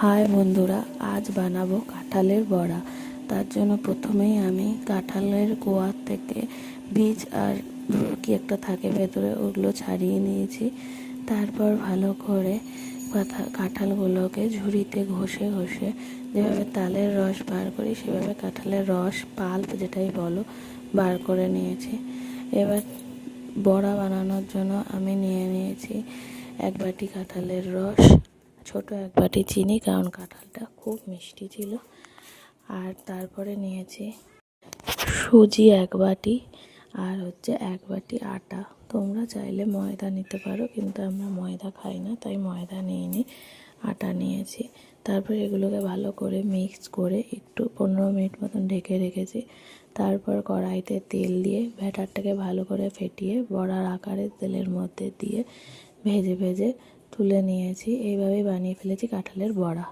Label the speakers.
Speaker 1: High বন্ধুরা, আজ বানাবো কাঁঠালের বড়া। তার জন্য প্রথমেই আমি কাঁঠালের গোয়ার থেকে বীজ আর কি একটা থাকে ভেতরে, ওগুলো ছাড়িয়ে নিয়েছি। তারপর ভালো করে কাঁঠালগুলোকে ঝুড়িতে ঘষে ঘষে যেভাবে তালের রস বার করি সেভাবে কাঁঠালের রস, পাল্প যেটাই বলো, বার করে নিয়েছি। এবার বড়া বানানোর জন্য আমি নিয়ে নিয়েছি 1 বাটি কাঁঠালের রস, ছোট 1 বাটি চিনি, কারণ কাঁঠালটা খুব মিষ্টি ছিল। আর তারপরে নিয়েছি সুজি 1 বাটি, আর 1 বাটি আটা। তোমরা চাইলে ময়দা নিতে পারো, কিন্তু আমরা ময়দা খাই না, তাই ময়দা নিইনি, আটা নিয়েছি। তারপর এগুলোকে ভালো করে মিক্স করে একটু 15 মিনিট মতন ঢেকে রেখেছি। তারপর কড়াইতে তেল দিয়ে ব্যাটারটাকে ভালো করে ফেটিয়ে বড়ার আকারে তেলের মধ্যে দিয়ে ভেজে ভেজে তুলে নিয়েছি। এইভাবেই বানিয়ে ফেলেছি কাঁঠালের বড়া।